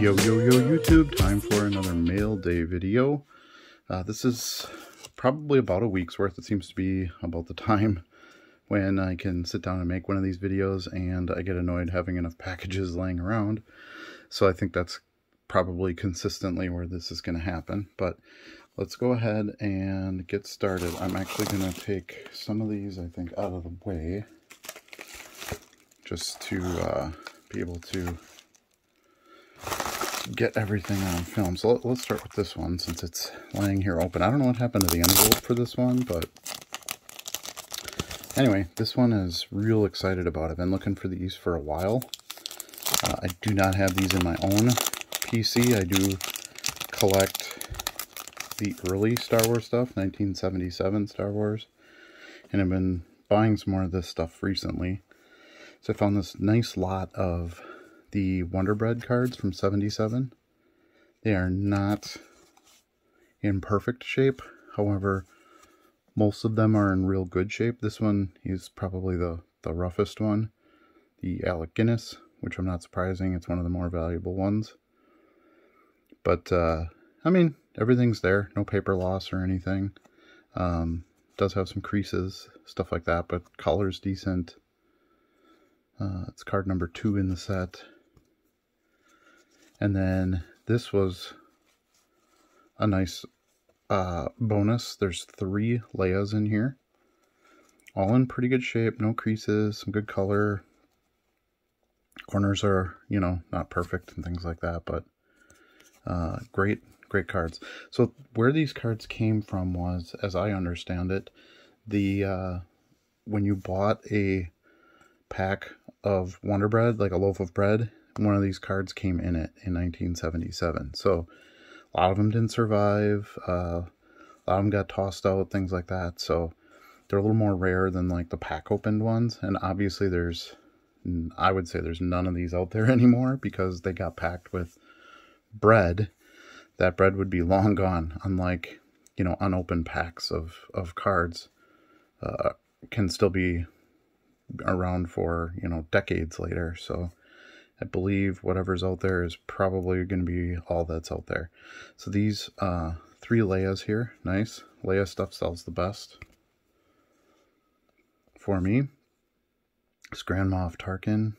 Yo YouTube, time for another mail day video. This is probably about a week's worth. It seems to be about the time when I can sit down and make one of these videos, and I get annoyed having enough packages laying around. So I think that's probably consistently where this is going to happen. But let's go ahead and get started. I'm actually going to take some of these, I think, out of the way just to be able to get everything on film. So let's start with this one since it's laying here open. I don't know what happened to the envelope for this one, but anyway, this one is real excited about. I've been looking for these for a while. I do not have these in my own PC. I do collect the early Star Wars stuff, 1977 Star Wars, and I've been buying some more of this stuff recently. So I found this nice lot of the Wonder Bread cards from 77. They are not in perfect shape. However, most of them are in real good shape. This one is probably the roughest one. The Alec Guinness, which I'm not surprising. It's one of the more valuable ones. But, I mean, everything's there. No paper loss or anything. Does have some creases, stuff like that, but color's decent. It's card number 2 in the set. And then this was a nice bonus. There's 3 Leias in here. All in pretty good shape. No creases. Some good color. Corners are, you know, not perfect and things like that. But great cards. So where these cards came from was, as I understand it, when you bought a pack of Wonder Bread, like a loaf of bread, one of these cards came in it in 1977. So a lot of them didn't survive. A lot of them got tossed out, things like that. So they're a little more rare than like the pack opened ones. And obviously I would say there's none of these out there anymore because they got packed with bread. That bread would be long gone, unlike, you know, unopened packs of cards can still be around for, you know, decades later. So I believe whatever's out there is probably going to be all that's out there. So these 3 Leias here, nice. Leia stuff sells the best for me. It's Grand Moff Tarkin.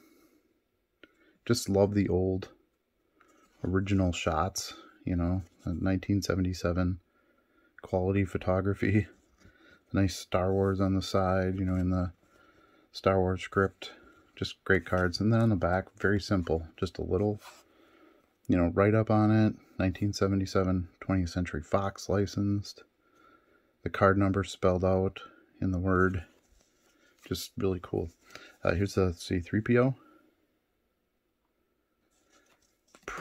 Just love the old original shots, you know, 1977 quality photography. Nice Star Wars on the side, you know, in the Star Wars script. Just great cards. And then on the back, very simple. Just a little, you know, write up on it. 1977 20th Century Fox licensed. The card number spelled out in the word. Just really cool. Here's the C-3PO.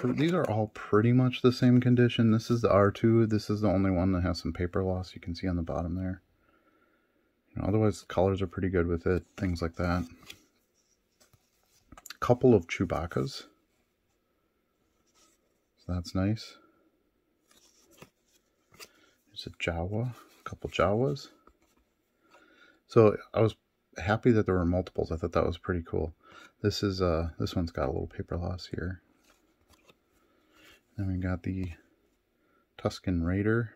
These are all pretty much the same condition. This is the R2. This is the only one that has some paper loss. You can see on the bottom there. You know, otherwise, the colors are pretty good with it. Things like that. Couple of Chewbaccas. So that's nice. There's a Jawa. A couple Jawas. So I was happy that there were multiples. I thought that was pretty cool. This is this one's got a little paper loss here. Then we got the Tusken Raider.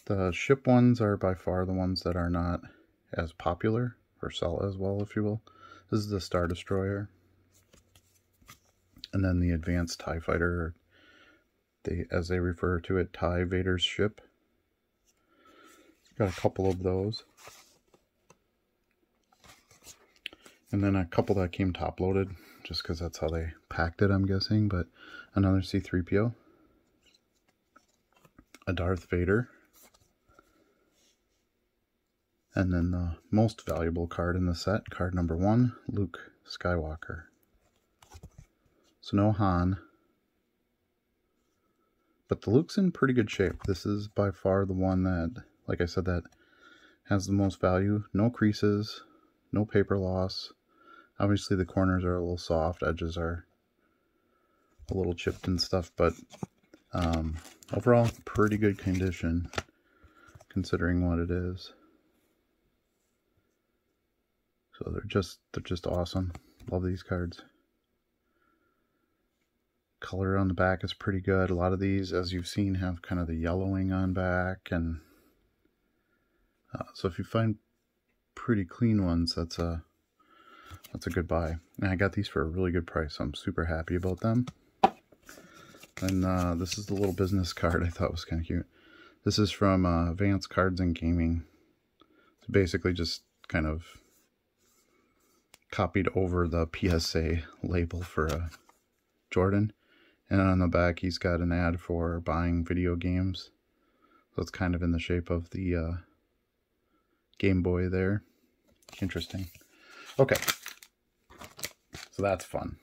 The ship ones are by far the ones that are not as popular, or sell as well, if you will. This is the Star Destroyer. And then the Advanced TIE Fighter, as they refer to it, TIE Vader's ship. Got a couple of those. And then a couple that came top-loaded, just because that's how they packed it, I'm guessing. But another C-3PO. A Darth Vader. And then the most valuable card in the set, card number 1, Luke Skywalker. So no Han. But the Luke's in pretty good shape. This is by far the one that, like I said, that has the most value. No creases, no paper loss. Obviously the corners are a little soft, edges are a little chipped and stuff, but overall pretty good condition considering what it is. So they're just awesome. Love these cards. Color on the back is pretty good. A lot of these, as you've seen, have kind of the yellowing on back, and so if you find pretty clean ones, that's a good buy. And I got these for a really good price, so I'm super happy about them. And this is the little business card I thought was kind of cute. This is from Advanced Cards and Gaming. So basically just kind of copied over the PSA label for Jordan. And on the back he's got an ad for buying video games. So it's kind of in the shape of the Game Boy there. Interesting. Okay. So that's fun.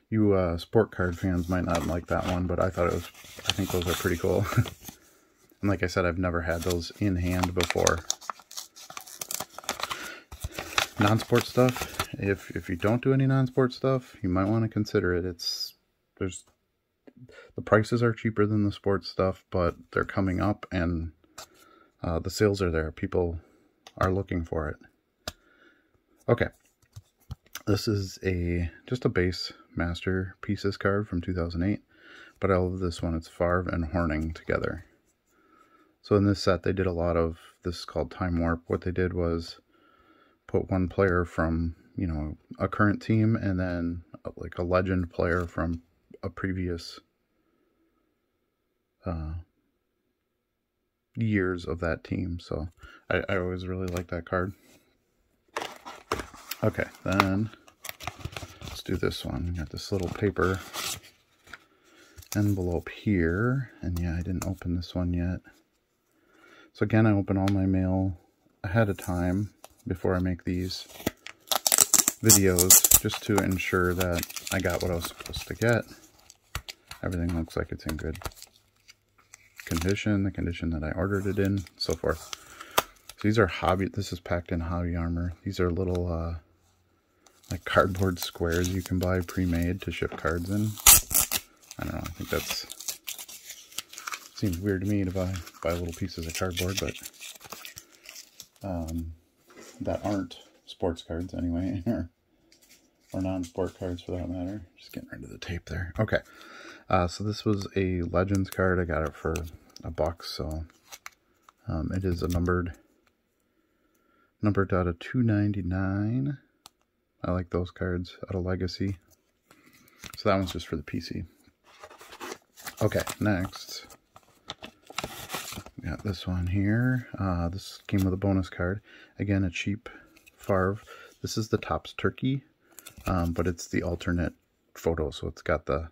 You sport card fans might not like that one, but I think those are pretty cool. And like I said, I've never had those in hand before. Non-sport stuff, if you don't do any non-sport stuff, you might want to consider it. The prices are cheaper than the sports stuff, but they're coming up, and the sales are there. People are looking for it. Okay, this is just a base Master Pieces card from 2008, but I love this one. It's Favre and Horning together. So in this set, they did a lot of, this is called Time Warp. What they did was put one player from, you know, a current team, and then like a legend player from a previous years of that team. So I always really like that card. Okay, then let's do this one. We got this little paper envelope here, and yeah, I didn't open this one yet. So again, I open all my mail ahead of time before I make these videos, just to ensure that I got what I was supposed to get. Everything looks like it's in good condition, the condition that I ordered it in, so forth. So these are this is packed in hobby armor. These are little like cardboard squares you can buy pre-made to ship cards in. I don't know, I think seems weird to me to buy little pieces of cardboard, but that aren't sports cards anyway, or non-sport cards for that matter. Just getting rid of the tape there. Okay, so this was a Legends card. I got it for $1, so it is a numbered out of 299. I like those cards out of Legacy. So that one's just for the PC. Okay, next we got this one here. This came with a bonus card. Again, a cheap Favre. This is the Topps Turkey, but it's the alternate photo, so it's got the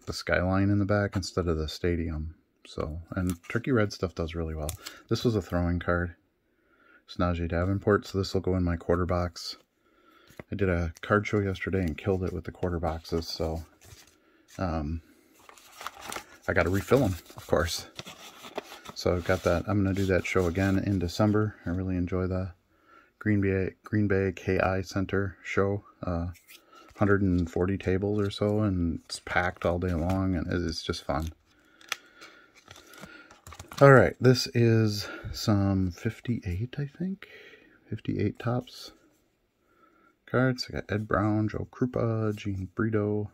skyline in the back instead of the stadium. So, and Turkey Red stuff does really well. This was a throwing card. It's Najee Davenport, so this will go in my quarter box. I did a card show yesterday and killed it with the quarter boxes, so I got to refill them, of course. So I've got that. I'm going to do that show again in December. I really enjoy the Green Bay KI Center show. 140 tables or so, and it's packed all day long, and it's just fun. All right, this is some 58, I think. 58 Topps cards. I got Ed Brown, Joe Krupa, Gene Brito,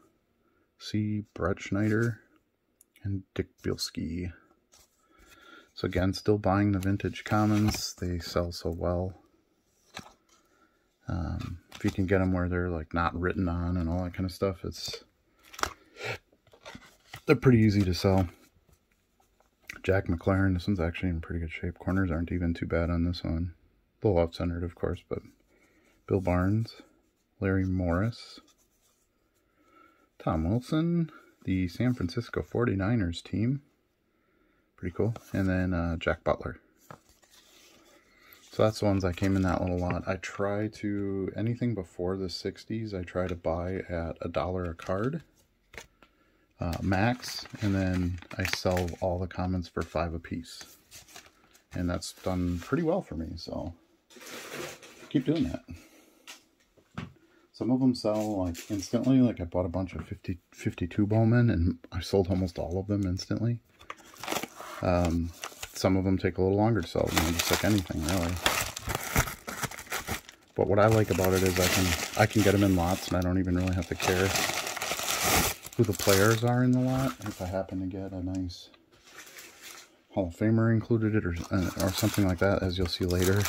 C. Brett Schneider, and Dick Bielski. So again, still buying the vintage commons. They sell so well. If you can get them where they're like not written on and all that kind of stuff, they're pretty easy to sell. Jack McLaren, this one's actually in pretty good shape. Corners aren't even too bad on this one. A little off-centered, of course, but Bill Barnes, Larry Morris, Tom Wilson, the San Francisco 49ers team. Pretty cool. And then Jack Butler. So that's the ones that came in that little lot. I try to, anything before the 60s, I try to buy at $1 a card, max, and then I sell all the commons for $5 a piece. And that's done pretty well for me, so keep doing that. Some of them sell like instantly, like I bought a bunch of 52 Bowman and I sold almost all of them instantly. Some of them take a little longer to sell, just like anything really. But what I like about it is I can get them in lots, and I don't even really have to care who the players are in the lot. If I happen to get a nice Hall of Famer included it, or something like that, as you'll see later.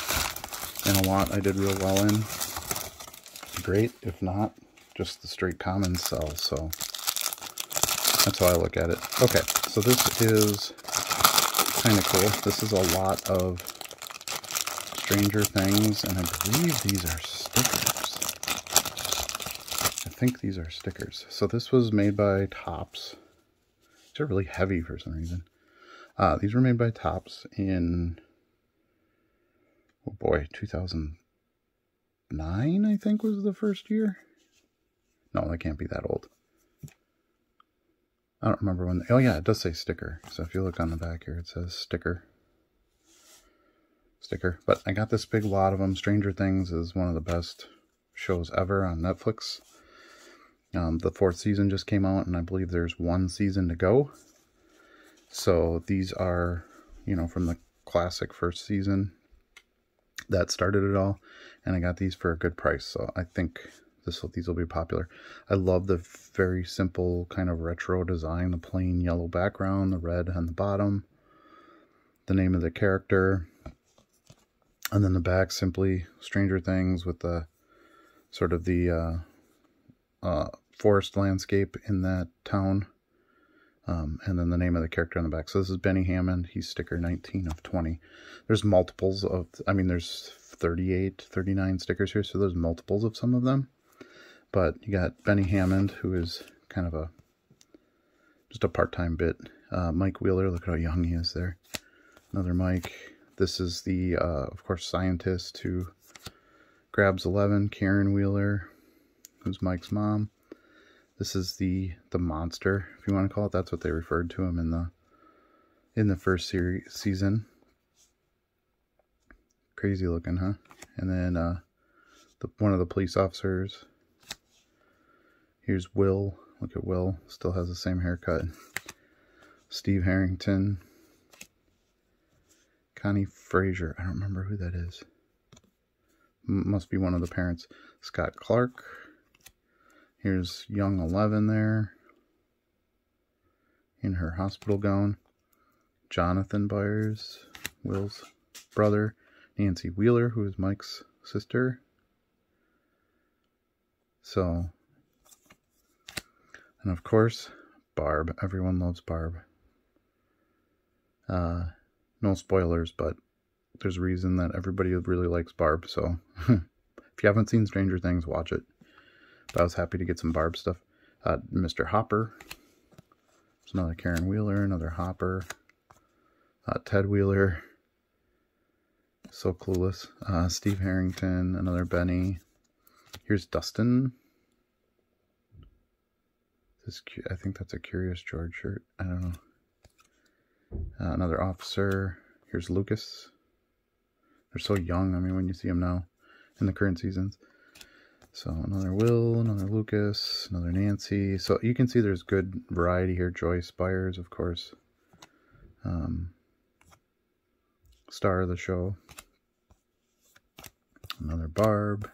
In a lot I did real well in. Great. If not, just the straight commons sell. So that's how I look at it. Okay, so this is kind of cool. This is a lot of Stranger Things, and I believe these are stickers. I think these are stickers. So this was made by Topps. These are really heavy for some reason. These were made by Topps in, oh boy, 2009, I think was the first year. No, that can't be that old. I don't remember when. Oh yeah, it does say sticker. So if you look on the back here, it says sticker. But I got this big lot of them. Stranger Things is one of the best shows ever on Netflix. The 4th season just came out, and I believe there's 1 season to go. So these are, you know, from the classic 1st season that started it all, and I got these for a good price. So I think these will be popular. I love the very simple kind of retro design, the plain yellow background, the red on the bottom, the name of the character, and then the back simply Stranger Things with the sort of the forest landscape in that town, and then the name of the character on the back. So this is Benny Hammond. He's sticker 19 of 20. There's multiples of, I mean, there's 38, 39 stickers here, so there's multiples of some of them. But you got Benny Hammond, who is kind of just a part-time bit. Mike Wheeler, look at how young he is there. Another Mike. This is the, of course, scientist who grabs 11, Karen Wheeler, who's Mike's mom. This is the monster, if you want to call it. That's what they referred to him in the first season. Crazy looking, huh? And then one of the police officers. Here's Will. Look at Will. Still has the same haircut. Steve Harrington. Connie Frazier. I don't remember who that is. Must be one of the parents. Scott Clark. Here's young 11 there. In her hospital gown. Jonathan Byers. Will's brother. Nancy Wheeler, who is Mike's sister. So... and of course, Barb. Everyone loves Barb. No spoilers, but there's a reason that everybody really likes Barb. So if you haven't seen Stranger Things, watch it. But I was happy to get some Barb stuff. Mr. Hopper. There's another Karen Wheeler, another Hopper. Ted Wheeler. So clueless. Steve Harrington, another Benny. Here's Dustin. I think that's a Curious George shirt. I don't know. Another officer. Here's Lucas. They're so young. I mean, when you see them now in the current seasons. So another Will, another Lucas, another Nancy. So you can see there's good variety here. Joyce Byers, of course. Star of the show. Another Barb.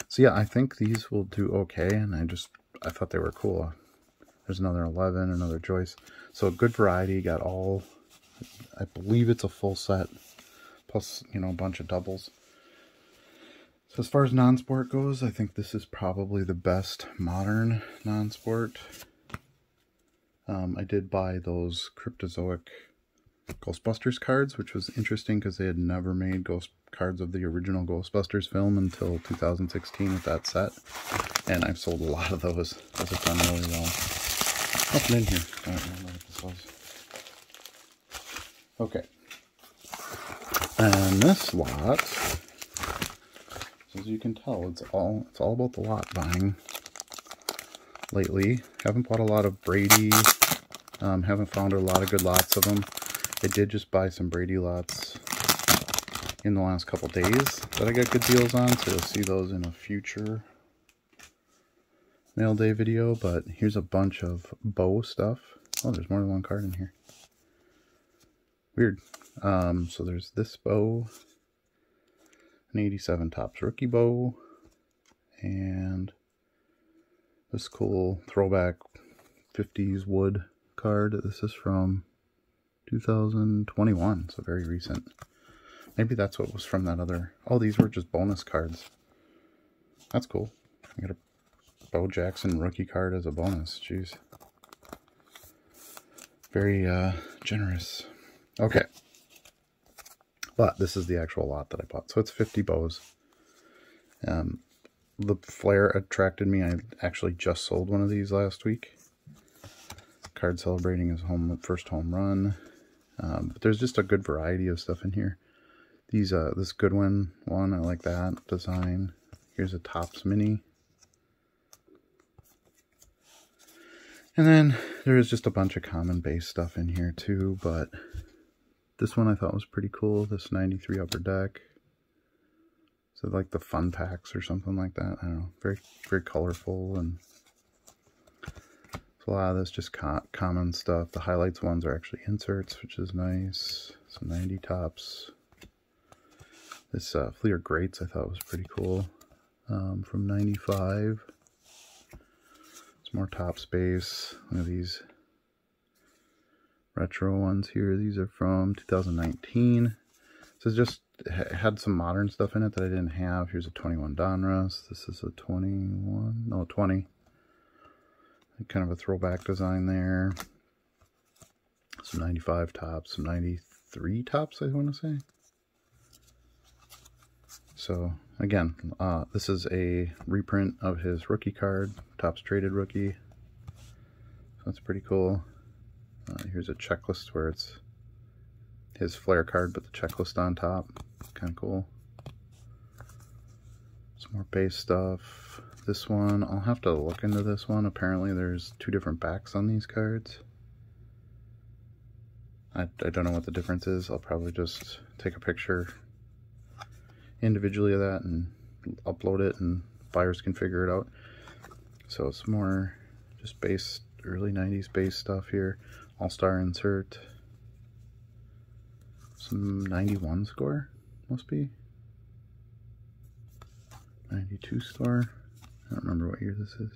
So yeah, I think these will do okay, and I thought they were cool. There's another 11, another Joyce. So good variety. Got all, I believe it's a full set, plus, you know, a bunch of doubles. So as far as non-sport goes, I think this is probably the best modern non-sport. I did buy those Cryptozoic Ghostbusters cards, which was interesting because they had never made cards of the original Ghostbusters film until 2016 with that set. And I've sold a lot of those. Those have done really well. Nothing in here. I don't remember what this was. Okay. And this lot, as you can tell, it's all about the lot buying lately. Haven't bought a lot of Brady. Haven't found a lot of good lots of them. I did just buy some Brady lots in the last couple days that I got good deals on, so you'll see those in a future mail day video. But here's a bunch of bow stuff. Oh, there's more than one card in here. Weird. So there's this bow. an 87 Topps rookie bow, and this cool throwback 50s wood card. This is from 2021, so very recent. Maybe that's what was from that other... Oh, these were just bonus cards. That's cool. I got a Bo Jackson rookie card as a bonus. Jeez. Very generous. Okay. But this is the actual lot that I bought. So it's 50 bows. The flare attracted me. I actually just sold one of these last week. Card celebrating his first home run. But there's just a good variety of stuff in here. These this Goodwin one, I like that design. Here's a Topps Mini. And then there is just a bunch of common base stuff in here too, but this one I thought was pretty cool, this 93 Upper Deck. So like the fun packs or something like that. I don't know, very, very colorful, and so a lot of this just common stuff. The highlights ones are actually inserts, which is nice. Some 90 Topps. This Fleer Greats I thought was pretty cool, from 95. More Topps base. Look at these retro ones here. These are from 2019. So it's just had some modern stuff in it that I didn't have. Here's a 21 Donruss. This is a 21, no 20. Kind of a throwback design there. Some 95 Topps, some 93 Topps, I want to say. So again, this is a reprint of his rookie card, Topps Traded Rookie. So that's pretty cool. Here's a checklist where it's his flare card, but the checklist on top. Kind of cool. Some more base stuff. This one, I'll have to look into this one. Apparently there's 2 different backs on these cards. I don't know what the difference is. I'll probably just take a picture individually of that and upload it, and buyers can figure it out. So some more just base, early 90s base stuff here. All-Star insert. Some 91 score, must be. 92 score. I don't remember what year this is.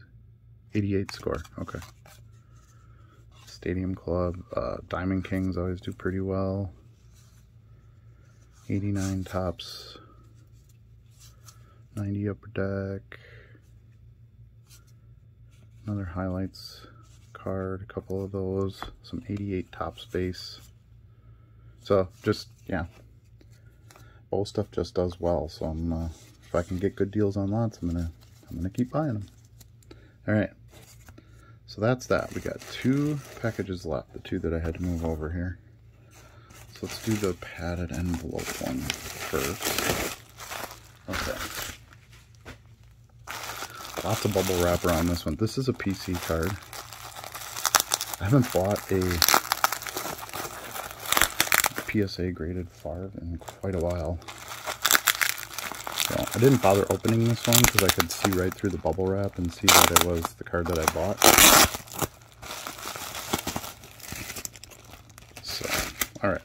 88 score, okay. Stadium Club. Diamond Kings always do pretty well. 89 Topps. 90 Upper Deck. Another highlights card, a couple of those. Some 88 Topps base. So just, yeah, bowl stuff just does well. So I'm if I can get good deals on lots, I'm gonna keep buying them. All right, so that's that. We got 2 packages left, the 2 that I had to move over here. So let's do the padded envelope one first. Okay. Lots of bubble wrap around this one. This is a PC card. I haven't bought a PSA graded Favre in quite a while. So I didn't bother opening this one because I could see right through the bubble wrap and see that it was the card that I bought. So, alright.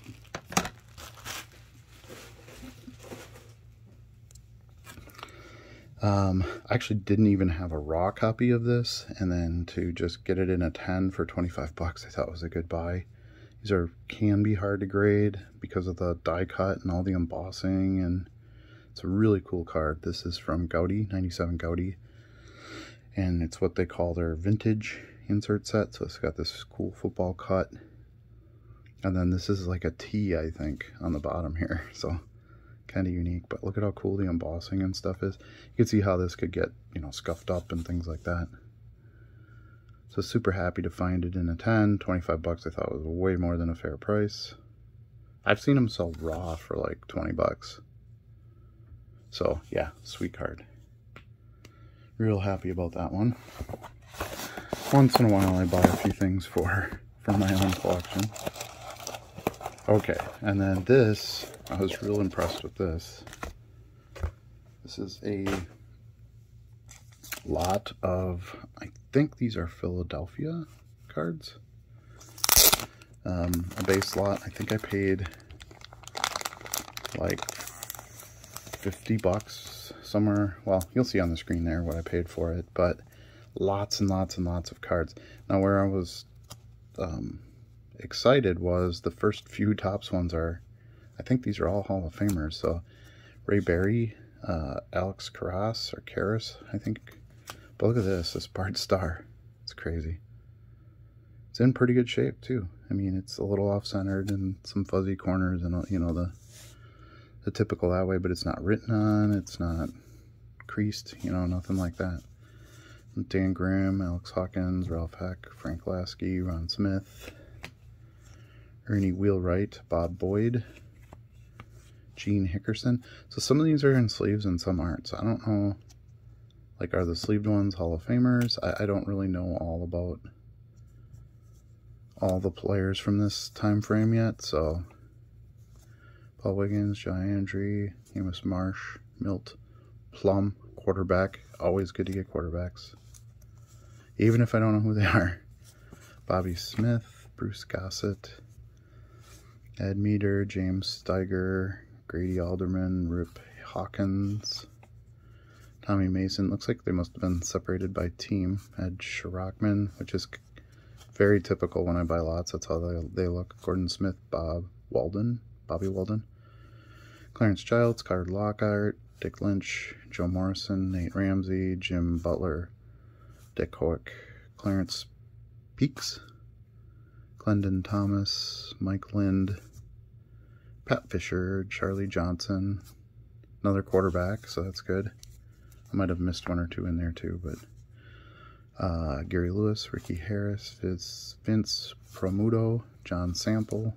I actually didn't even have a raw copy of this, and then to just get it in a 10 for 25 bucks I thought was a good buy. These can be hard to grade because of the die cut and all the embossing, and it's a really cool card. This is from Gaudy, 97 Gaudy, and it's what they call their vintage insert set. So it's got this cool football cut, and then this is like a T, I think, on the bottom here. So kind of unique, but look at how cool the embossing and stuff is. You can see how this could get, you know, scuffed up and things like that. So super happy to find it in a 10. 25 bucks I thought was way more than a fair price. I've seen them sell raw for like 20 bucks. So yeah, sweet card. Real happy about that one. Once in a while I buy a few things for my own collection. Okay, and then this, I was real impressed with this. This is a lot of, I think these are Philadelphia cards. A base lot. I think I paid like 50 bucks somewhere. Well, you'll see on the screen there what I paid for it, but lots and lots and lots of cards. Now, where I was excited was the first few Topps ones are, I think these are all Hall of Famers. So Ray Berry, Alex Karras, I think. But look at this Bart Starr. It's crazy. It's in pretty good shape too. I mean, it's a little off-centered and some fuzzy corners and, you know, the typical that way, but it's not written on, it's not creased, you know, nothing like that. Dan Grimm, Alex Hawkins, Ralph Heck, Frank Lasky, Ron Smith, Ernie Wheelwright, Bob Boyd, Gene Hickerson. So some of these are in sleeves and some aren't. So I don't know, like, are the sleeved ones Hall of Famers? I don't really know all about all the players from this time frame yet. So Paul Wiggins, John Andre, Amos Marsh, Milt Plum, quarterback. Always good to get quarterbacks, even if I don't know who they are. Bobby Smith, Bruce Gossett, Ed Meter, James Steiger, Grady Alderman, Rip Hawkins, Tommy Mason. Looks like they must have been separated by team. Ed Schrockman, which is very typical when I buy lots. That's how they look. Gordon Smith, Bobby Walden, Clarence Childs, Card Lockhart, Dick Lynch, Joe Morrison, Nate Ramsey, Jim Butler, Dick Hoek, Clarence Peaks, Glendon Thomas, Mike Lind, Pat Fisher, Charlie Johnson, another quarterback, so that's good. I might have missed one or two in there too, but Gary Lewis, Ricky Harris, Vince Promuto, John Sample,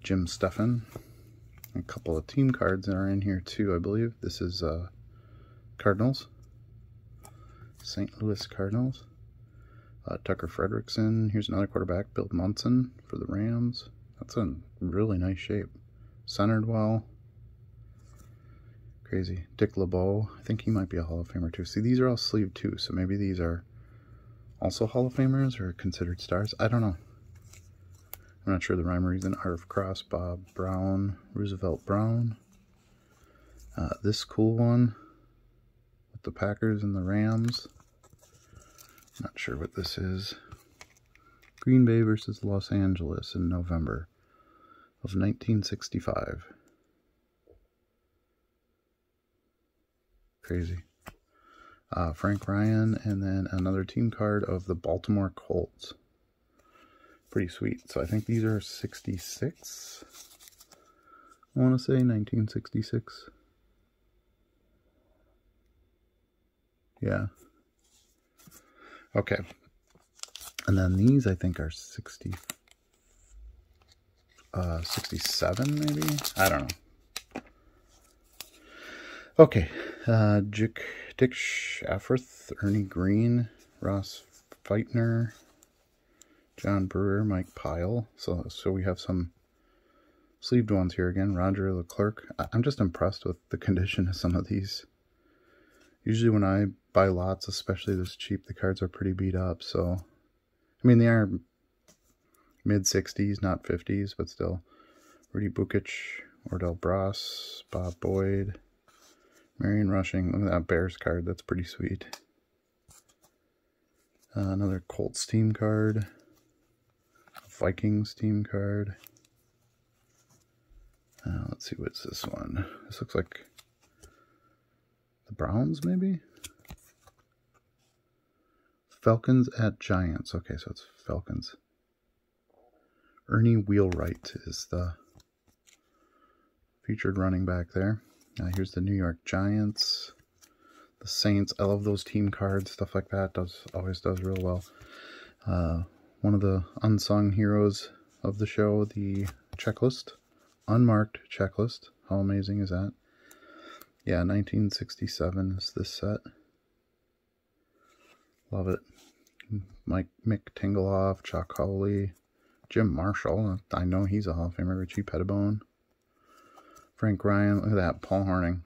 Jim Steffen. A couple of team cards that are in here too, I believe. This is Cardinals, St. Louis Cardinals. Tucker Frederickson. Here's another quarterback, Bill Munson for the Rams. That's in really nice shape. Centered well. Crazy. Dick LeBeau. I think he might be a Hall of Famer too. See, these are all sleeved too, so maybe these are also Hall of Famers or considered stars. I don't know. I'm not sure the rhyme or reason. Art of Cross, Bob Brown, Roosevelt Brown. This cool one with the Packers and the Rams. Not sure what this is. Green Bay versus Los Angeles in November of 1965. Crazy. Frank Ryan, and then another team card of the Baltimore Colts. Pretty sweet. So I think these are 66. I want to say 1966. Yeah. Okay. And then these I think are 67 maybe? I don't know. Okay. Dick Schaffrith, Ernie Green, Ross Feitner, John Brewer, Mike Pyle. So we have some sleeved ones here again. Roger Leclerc. I'm just impressed with the condition of some of these. Usually when I buy lots, especially this cheap, the cards are pretty beat up. So, I mean, they are mid-60s, not 50s, but still. Rudy Bukic, Ordell Bross, Bob Boyd, Marion Rushing. Look at that Bears card. That's pretty sweet. Another Colts team card. Vikings team card. Let's see, what's this one? This looks like the Browns, maybe? Falcons at Giants. Okay, so it's Falcons. Ernie Wheelwright is the featured running back there. Here's the New York Giants. The Saints. I love those team cards. Stuff like that always does real well. One of the unsung heroes of the show, the checklist. Unmarked checklist. How amazing is that? Yeah, 1967 is this set. Love it. Mick Tingeloff, Chuck Howley, Jim Marshall. I know he's a Hall of Famer. Richie Pettibone. Frank Ryan. Look at that. Paul Hornung.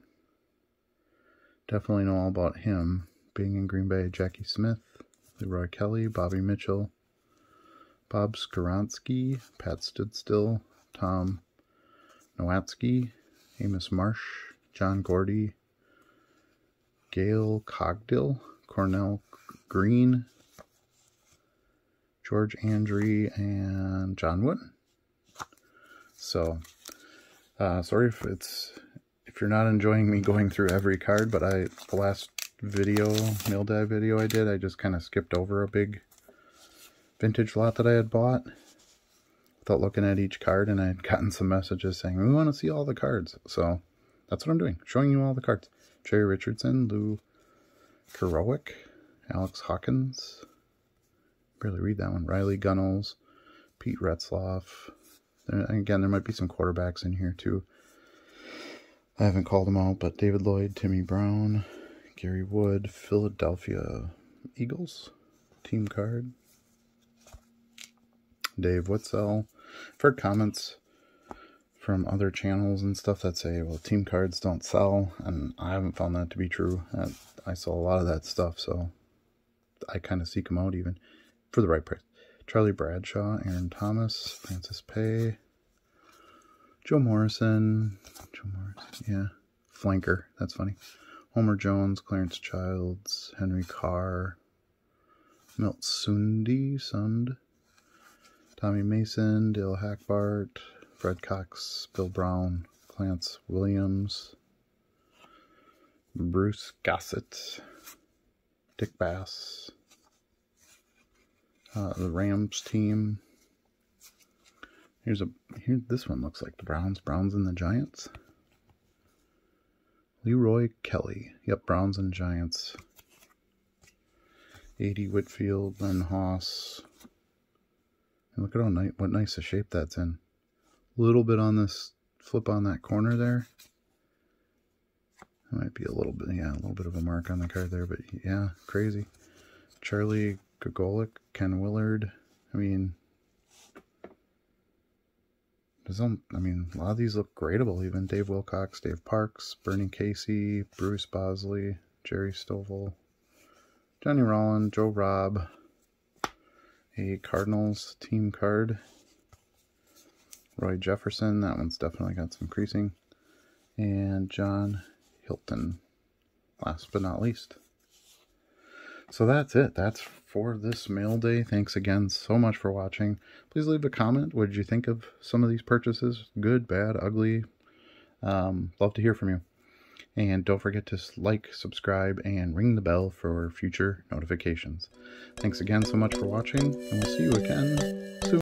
Definitely know all about him. Being in Green Bay. Jackie Smith. Leroy Kelly. Bobby Mitchell. Bob Skowronski. Pat Stoodstill. Tom Nowatzki. Amos Marsh, John Gordy, Gail Cogdill, Cornell Green, George Andre, and John Wooden. So, sorry if you're not enjoying me going through every card, but the last video, mail day video I did, I just kind of skipped over a big vintage lot that I had bought without looking at each card, and I had gotten some messages saying, we want to see all the cards. So, that's what I'm doing, showing you all the cards. Jerry Richardson, Lou Kerouac, Alex Hawkins, barely read that one, Riley Gunnels, Pete Retzloff. Again, there might be some quarterbacks in here too. I haven't called them out, but David Lloyd, Timmy Brown, Gary Wood, Philadelphia Eagles, team card. Dave Witzel. I've heard comments from other channels and stuff that say, well, team cards don't sell, and I haven't found that to be true. I sell a lot of that stuff, so I kind of seek them out even for the right price. Charlie Bradshaw, Aaron Thomas, Francis Pay, Joe Morrison, yeah, Flanker, that's funny. Homer Jones, Clarence Childs, Henry Carr, Milt Sund, Tommy Mason, Dale Hackbart, Fred Cox, Bill Brown, Clarence Williams, Bruce Gossett, Dick Bass, the Rams team. This one looks like the Browns and the Giants. Leroy Kelly, yep, Browns and Giants. A.D. Whitfield, Len Haas. And look at what nice a shape that's in. A little bit on this flip on that corner there. That might be a little bit, yeah, a little bit of a mark on the card there, but yeah, crazy. Charlie Gogolik, Ken Willard. I mean, a lot of these look gradable even. Dave Wilcox, Dave Parks, Bernie Casey, Bruce Bosley, Jerry Stovall, Johnny Rollin, Joe Robb, a Cardinals team card. Roy Jefferson, that one's definitely got some creasing. And John Hilton, last but not least. So that's it. That's for this mail day. Thanks again so much for watching. Please leave a comment. What did you think of some of these purchases? Good, bad, ugly? Love to hear from you. And don't forget to like, subscribe, and ring the bell for future notifications. Thanks again so much for watching, and we'll see you again soon.